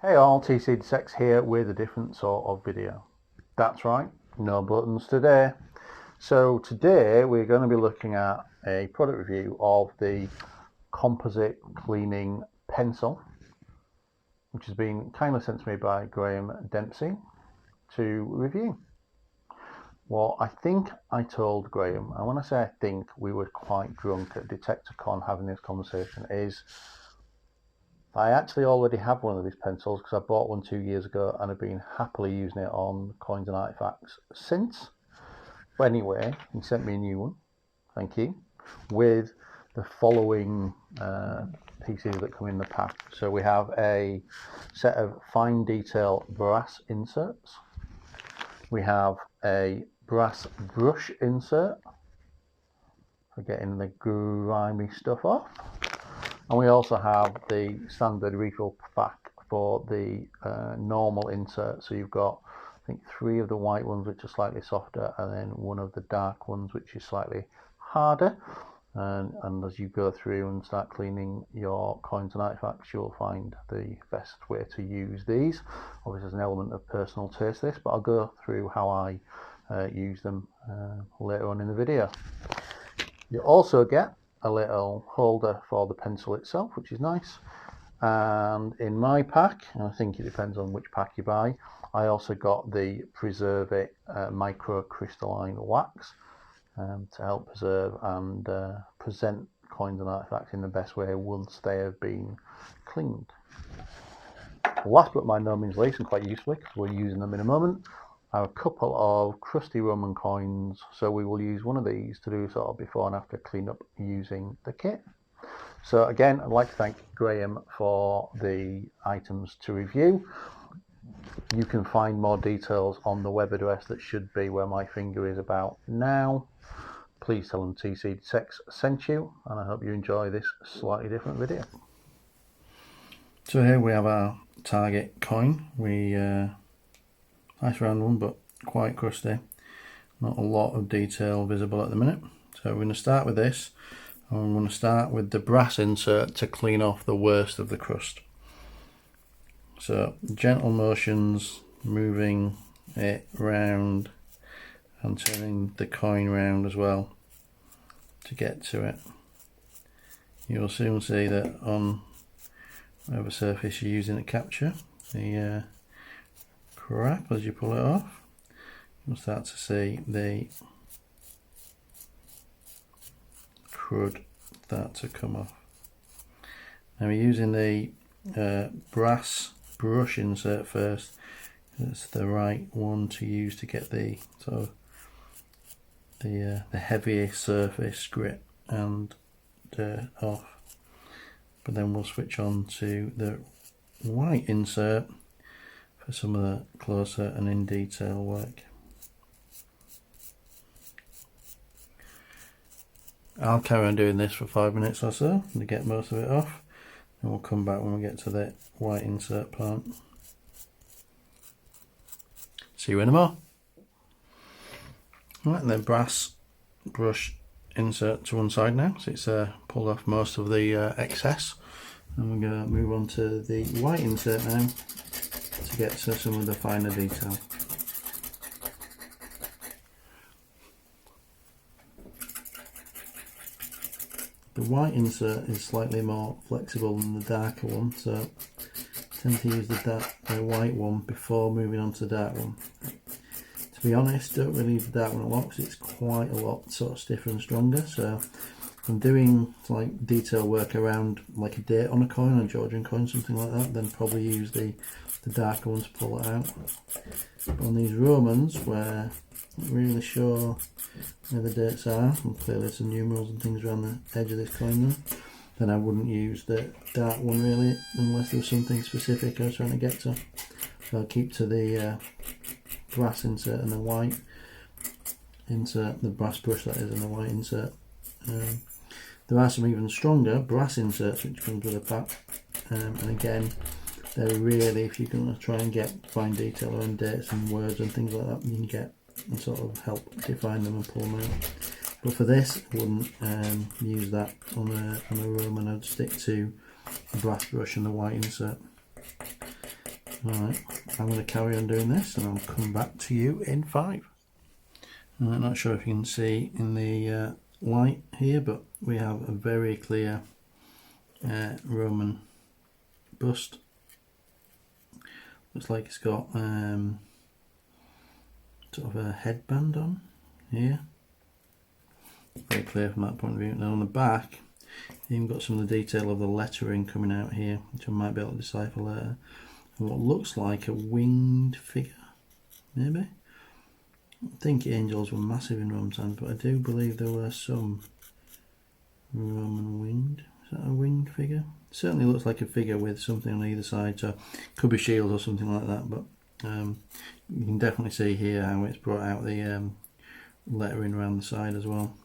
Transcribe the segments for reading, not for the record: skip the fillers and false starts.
Hey all, tcDetects here with a different sort of video. That's right, no buttons today. So today we're going to be looking at a product review of the Composite Cleaning Pencil, which has been kindly sent to me by Graham Dempsey to review. Well, I think I told Graham, and when I say I think, we were quite drunk at DetectorCon having this conversation, is I actually already have one of these pencils because I bought one 2 years ago and I've been happily using it on coins and artifacts since. But anyway, he sent me a new one, thank you, with the following pieces that come in the pack. So we have a set of fine detail brass inserts. We have a brass brush insert for getting the grimy stuff off. And we also have the standard refill pack for the normal insert. So you've got, I think, 3 of the white ones which are slightly softer, and then 1 of the dark ones which is slightly harder. And as you go through and start cleaning your coins and artifacts, you'll find the best way to use these. Obviously, there's an element of personal taste this, but I'll go through how I use them later on in the video. You also get a little holder for the pencil itself, which is nice. And in my pack, and I think it depends on which pack you buy, I also got the Preserve It micro crystalline wax to help preserve and present coins and artifacts in the best way once they have been cleaned. Last but by no means least, and quite usefully because we're using them in a moment, I have a couple of crusty Roman coins, so we will use one of these to do sort of before and after cleanup using the kit. So again, I'd like to thank Graham for the items to review. You can find more details on the web address that should be where my finger is about now. Please tell them tcDetects sent you, and I hope you enjoy this slightly different video. So here we have our target coin. Nice round one, but quite crusty. Not a lot of detail visible at the minute. So we're going to start with this. And I'm going to start with the brass insert to clean off the worst of the crust. So gentle motions, moving it round and turning the coin round as well to get to it. You'll soon see that on whatever surface you're using to capture the crap as you pull it off, you'll start to see the crud start to come off. Now we're using the brass brush insert first. It's the right one to use to get the sort of the heavier surface grit and dirt off. But then we'll switch on to the white insert for some of the closer and in detail work. I'll carry on doing this for 5 minutes or so to get most of it off, and we'll come back when we get to the white insert part. See you in a moment. Right, and the brass brush insert to one side now, so it's pulled off most of the excess, and we're going to move on to the white insert now to get to some of the finer detail. The white insert is slightly more flexible than the darker one, so I tend to use the white one before moving on to the dark one. To be honest, don't really use the dark one a lot because it's quite a lot sort of stiffer and stronger. So if I'm doing like detail work around like a date on a coin, a Georgian coin, something like that, then probably use the darker one to pull it out. But on these Romans, where I'm not really sure where the dates are, and clearly some numerals and things around the edge of this coin, then I wouldn't use the dark one really, unless there was something specific I was trying to get to. So I'll keep to the brass insert and the white insert, the brass brush that is, and the white insert. There are some even stronger brass inserts which comes with a pack, and again, they're really, if you're going to try and get fine detail around dates and words and things like that, you can get and sort of help define them and pull them out. But for this, I wouldn't use that on a Roman. I'd stick to the brass brush and the white insert. Right, I'm going to carry on doing this and I'll come back to you in 5. I'm not sure if you can see in the light here, but we have a very clear Roman bust. Looks like it's got sort of a headband on here. Very clear from that point of view. Now on the back, you've even got some of the detail of the lettering coming out here, which I might be able to decipher later. And what looks like a winged figure, maybe. I think angels were massive in Roman times, but I do believe there were some Roman winged. Is that a winged figure? It certainly looks like a figure with something on either side, so could be shields or something like that. But you can definitely see here how it's brought out the lettering around the side as well.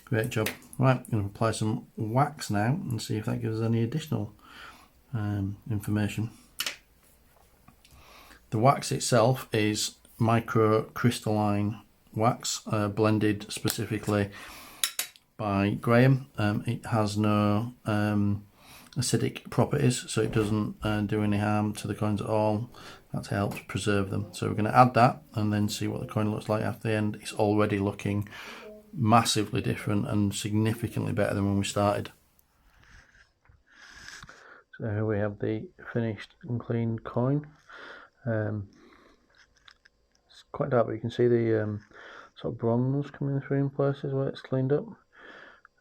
Great job. Right, I'm going to apply some wax now and see if that gives us any additional information. The wax itself is microcrystalline wax, blended specifically by Graham. It has no acidic properties, so it doesn't do any harm to the coins at all. That helps preserve them. So we're going to add that and then see what the coin looks like after the end. It's already looking massively different and significantly better than when we started. So here we have the finished and cleaned coin. It's quite dark, but you can see the sort of bronze coming through in places where it's cleaned up.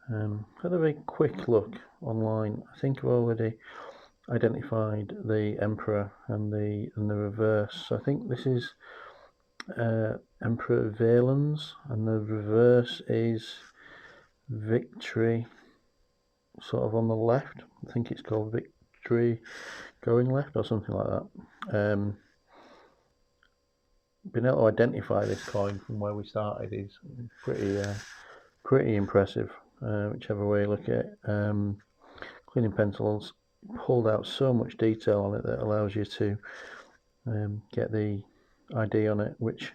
Had a very quick look online. I think I've already identified the Emperor and the reverse. So I think this is Emperor Valens, and the reverse is Victory, sort of on the left. I think it's called Victory Going Left or something like that. Being able to identify this coin from where we started is pretty impressive, whichever way you look at it. Cleaning pencils pulled out so much detail on it that allows you to get the ID on it, which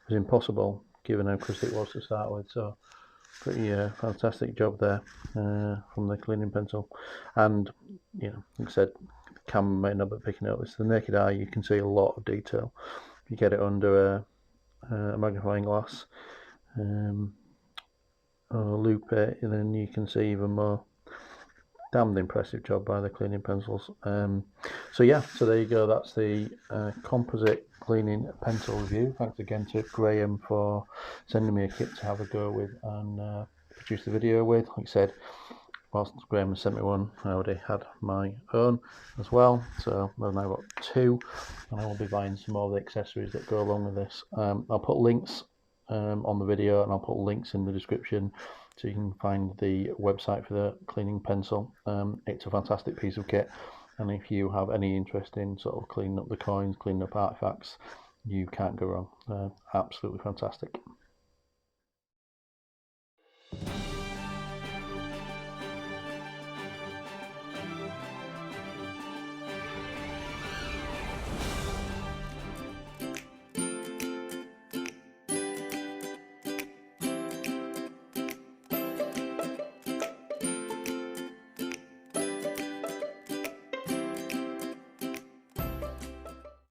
was impossible given how crusty it was to start with. So pretty fantastic job there from the cleaning pencil. And you know, like I said, the camera may not be picking it up. It's the naked eye, you can see a lot of detail. If you get it under a magnifying glass or loop it, and then you can see even more. Damned impressive job by the cleaning pencils. So yeah, so there you go. That's the composite cleaning pencil review. Thanks again to Graham for sending me a kit to have a go with and produce the video with. Like I said, whilst Graham has sent me one, I already had my own as well. So I've now got 2, and I will be buying some more of the accessories that go along with this. I'll put links on the video, and I'll put links in the description so you can find the website for the cleaning pencil. It's a fantastic piece of kit, and if you have any interest in sort of cleaning up the coins, cleaning up artifacts, you can't go wrong. Absolutely fantastic.